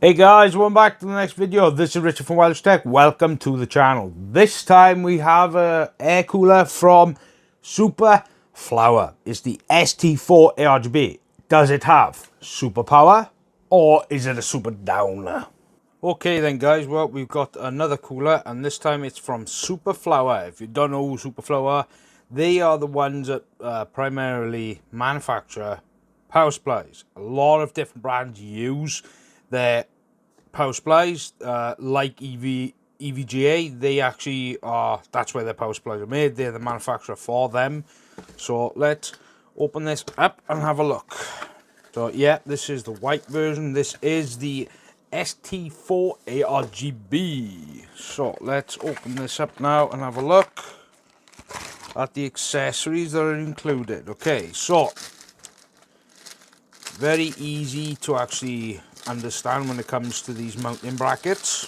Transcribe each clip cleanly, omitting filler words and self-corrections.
Hey guys, welcome back to the next video. This is Richard from WELSHYTECH. Welcome to the channel. This time we have a air cooler from Superflower. It's the ST4 ARGB. Does it have superpower or is it a super downer? Okay then guys, well we've got another cooler and this time it's from Superflower. If you don't know who Superflower are, they are the ones that primarily manufacture power supplies. A lot of different brands use their power supplies, like EVGA, they actually are, that's where their power supplies are made. They're the manufacturer for them. So let's open this up and have a look. So yeah, this is the white version. This is the ST4 ARGB. So let's open this up now and have a look at the accessories that are included. Okay, so very easy to actually understand when it comes to these mounting brackets.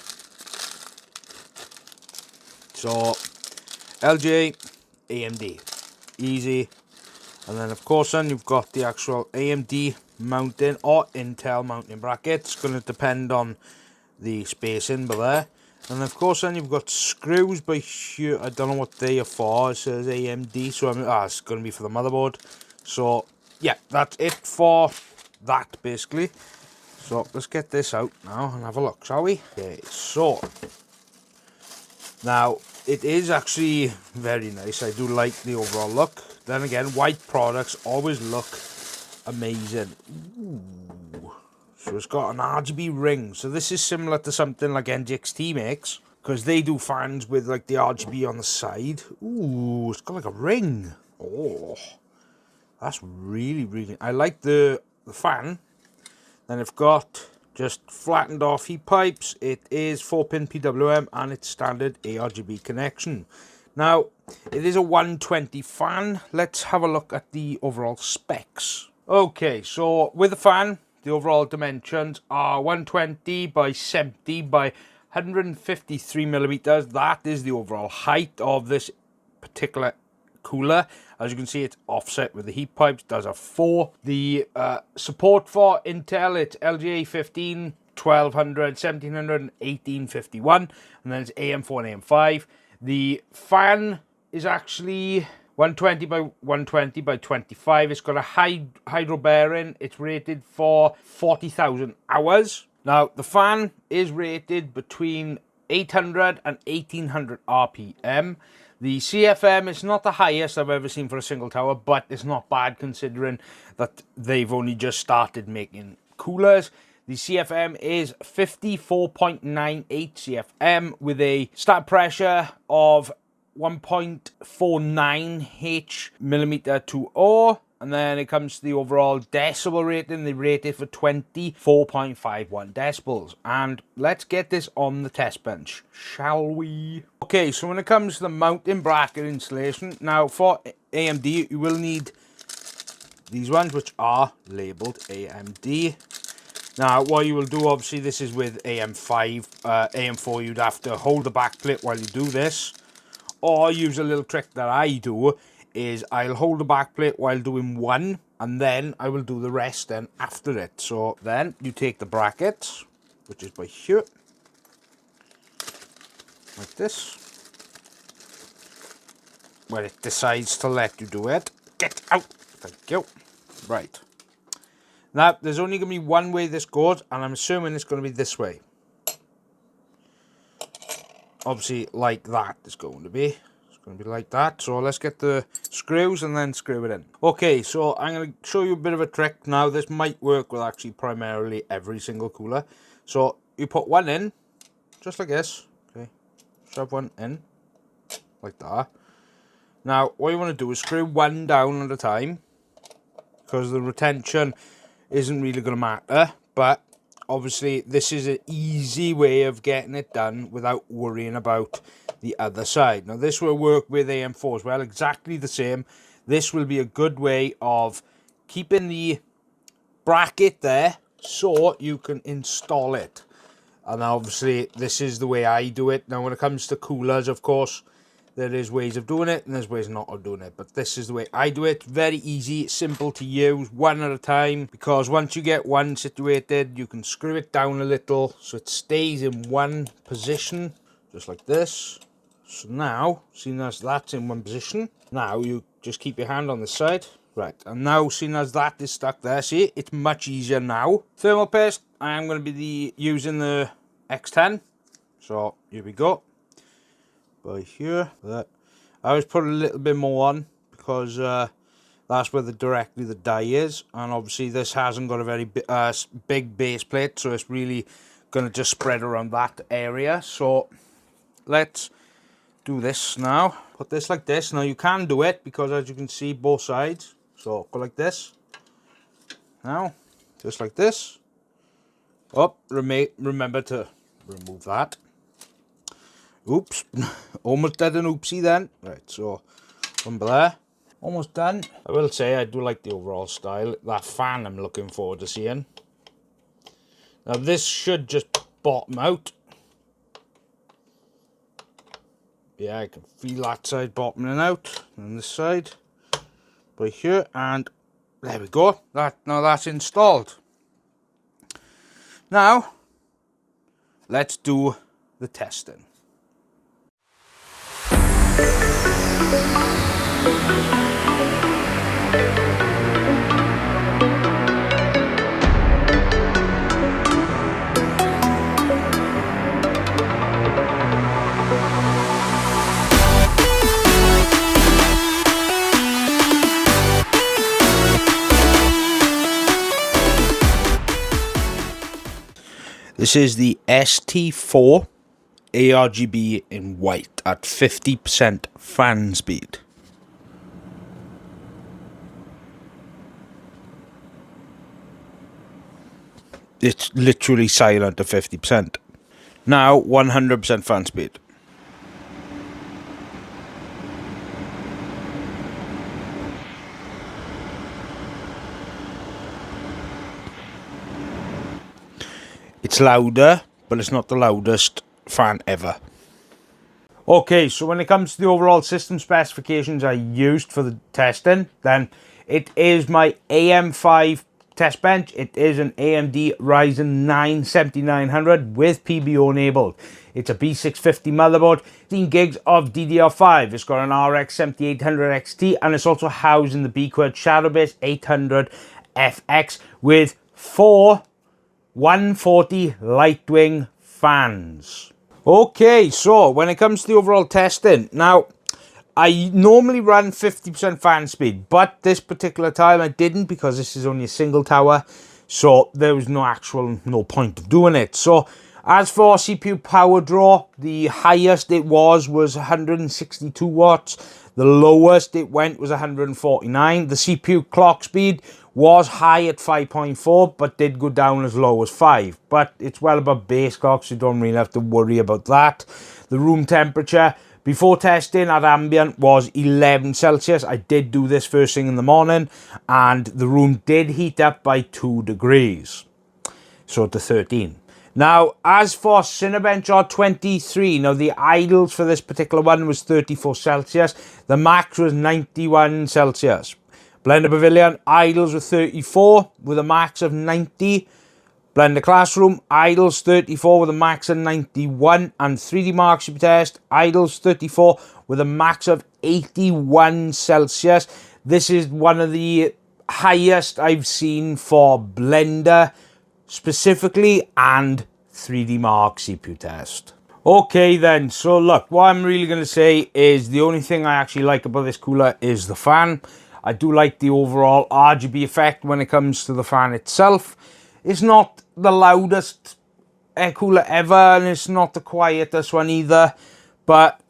So LGA, AMD, easy. And then of course then you've got the actual AMD mounting or Intel mounting bracket. It's going to depend on the spacing but there. And of course then you've got screws by here. I don't know what they are for. It says AMD, so it's going to be for the motherboard. So yeah, that's it for that basically. So let's get this out now and have a look, shall we? Okay, so now it is actually very nice. I do like the overall look. Then again, white products always look amazing. Ooh. So it's got an RGB ring. So this is similar to something like NGXT makes, because they do fans with like the RGB on the side. Ooh, it's got like a ring. Oh, that's really. I like the fan. Then I've got just flattened off heat pipes. It is 4-pin PWM and it's standard ARGB connection. Now, it is a 120 fan. Let's have a look at the overall specs. Okay, so with the fan, the overall dimensions are 120 by 70 by 153 millimeters. That is the overall height of this particular cooler. As you can see, it's offset with the heat pipes. Does have 4. The support for Intel, it's LGA 15, 1200, 1700, and 1851, and then it's AM4 and AM5. The fan is actually 120 by 120 by 25. It's got a hydro bearing. It's rated for 40,000 hours. Now the fan is rated between 800 and 1800 RPM. The CFM is not the highest I've ever seen for a single tower, but it's not bad considering that they've only just started making coolers. The CFM is 54.98 CFM with a start pressure of 1.49 H millimeter to O. And then it comes to the overall decibel rating. They rate it for 24.51 decibels. And let's get this on the test bench, shall we? Okay, so when it comes to the mounting bracket installation, now for AMD, you will need these ones, which are labeled AMD. Now, what you will do, obviously, this is with AM5, AM4, you'd have to hold the back plate while you do this. Or use a little trick that I do, is I'll hold the back plate while doing one, and then I will do the rest then after it. So then you take the bracket, which is by here, like this. When it decides to let you do it, get out. Thank you. Right. Now, there's only going to be one way this goes, and I'm assuming it's going to be this way. Obviously, like that is going to be. Going to be like that. So let's get the screws and then screw it in. Okay, so I'm going to show you a bit of a trick now. This might work with actually primarily every single cooler. So you put one in, just like this. Okay, shove one in, like that. Now, what you want to do is screw one down at a time, because the retention isn't really going to matter. But obviously, this is an easy way of getting it done without worrying about the other side. Now, this will work with AM4 as well, exactly the same. This will be a good way of keeping the bracket there so you can install it. And obviously, this is the way I do it. Now, when it comes to coolers, of course, There is ways of doing it and there's ways not of doing it, but this is the way I do it. Very easy, simple to use, one at a time, because once you get one situated, you can screw it down a little so it stays in one position, just like this. So now, seeing as that's in one position, now you just keep your hand on this side. Right, and now seeing as that is stuck there, see, it's much easier now. Thermal paste, I am going to be using the X10. So, here we go. By here, that. I always put a little bit more on, because that's where directly the die is. And obviously this hasn't got a very big base plate, so it's really going to just spread around that area. So, let's do this now. Put this like this. Now you can do it, because as you can see, both sides. So go like this. Now, just like this. Oh, remember to remove that. Oops, almost did an oopsie then. Right, so one there. Almost done. I will say I do like the overall style. That fan I'm looking forward to seeing. Now this should just bottom out. Yeah, I can feel that side bottoming out. And this side. By here, and there we go. Now that's installed. Now let's do the testing. This is the ST4 ARGB in white at 50% fan speed. It's literally silent at 50%. Now 100% fan speed. It's louder, but it's not the loudest fan ever. Okay, so when it comes to the overall system specifications I used for the testing, then it is my AM5 test bench. It is an AMD Ryzen 9 7900 with PBO enabled. It's a B650 motherboard, 15 gigs of DDR5. It's got an RX 7800 XT, and it's also housed in the Beacon Shadowbase 800 FX with 4 140 Lightwing fans. Okay, so when it comes to the overall testing, now I normally run 50% fan speed, but this particular time I didn't, because this is only a single tower, so there was no point of doing it. So as for CPU power draw, the highest it was 162 watts. The lowest it went was 149. The CPU clock speed was high at 5.4, but did go down as low as 5. But it's well above base clock, so you don't really have to worry about that. The room temperature before testing at ambient was 11 Celsius. I did do this first thing in the morning, and the room did heat up by 2 degrees. So to 13. Now, as for Cinebench R23, now the idles for this particular one was 34 Celsius. The max was 91 Celsius. Blender Pavilion, idles were 34 with a max of 90. Blender Classroom, idles 34 with a max of 91. And 3D Mark CPU Test, idles 34 with a max of 81 Celsius. This is one of the highest I've seen for Blender specifically, and 3D Mark CPU Test. Okay then, so look, what I'm really going to say is the only thing I actually like about this cooler is the fan. I do like the overall RGB effect when it comes to the fan itself. It's not the loudest air cooler ever, and it's not the quietest one either, but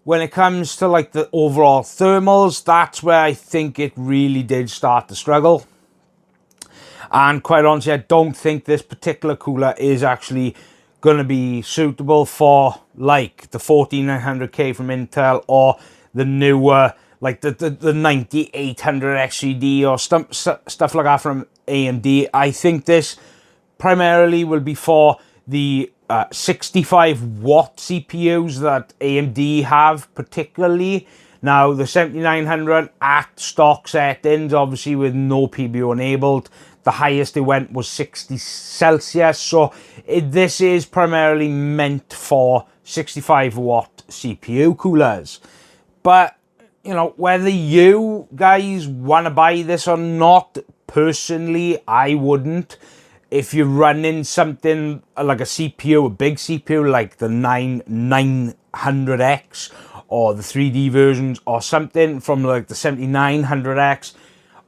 when it comes to like the overall thermals, that's where I think it really did start to struggle. And quite honestly, I don't think this particular cooler is actually going to be suitable for like the 14900K from Intel, or the newer like the 9800 XCD or stuff like that from AMD. I think this primarily will be for the 65 watt CPUs that AMD have particularly. Now the 7900 at stock settings, obviously with no PBO enabled, the highest it went was 60 Celsius. So this is primarily meant for 65 watt CPU coolers. But, you know, whether you guys want to buy this or not, personally, I wouldn't. If you're running something like a CPU, a big CPU like the 900X or the 3D versions, or something from like the 7900X,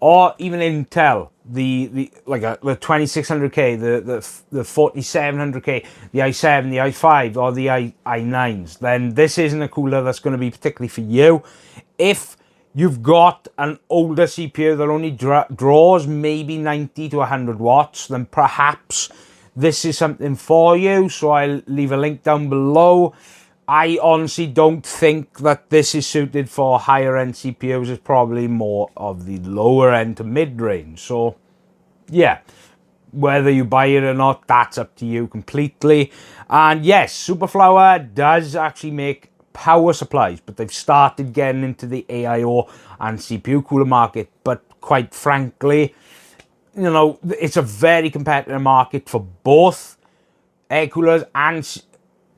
or even Intel, the 2600K, the 4700K, the i7, the i5, or the i9s, then this isn't a cooler that's going to be particularly for you. If you've got an older CPU that only draws maybe 90 to 100 watts, then perhaps this is something for you. So I'll leave a link down below. I honestly don't think that this is suited for higher end CPUs. It's probably more of the lower end to mid range. So yeah, whether you buy it or not, that's up to you completely. And yes, Superflower does actually make power supplies, but they've started getting into the AIO and CPU cooler market. But quite frankly, you know, it's a very competitive market for both air coolers and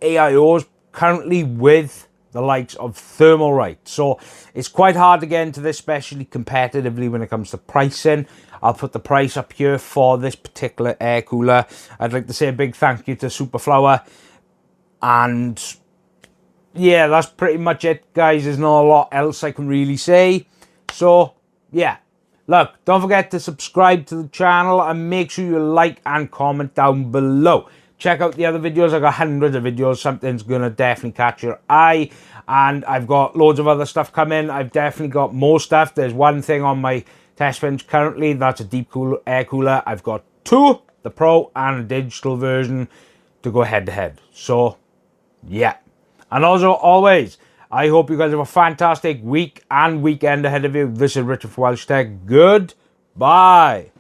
AIOs currently, with the likes of Thermalright. So it's quite hard to get into this, especially competitively when it comes to pricing. I'll put the price up here for this particular air cooler. I'd like to say a big thank you to Superflower. And yeah, that's pretty much it, guys. There's not a lot else I can really say. So yeah, look, don't forget to subscribe to the channel and make sure you like and comment down below. Check out the other videos. I've got hundreds of videos. Something's going to definitely catch your eye. And I've got loads of other stuff coming. I've definitely got more stuff. There's one thing on my test bench currently. That's a deep cool air cooler. I've got two, the Pro and a digital version, to go head to head. So, yeah. And also, always, I hope you guys have a fantastic week and weekend ahead of you. This is Richard for WELSHYTECH. Goodbye.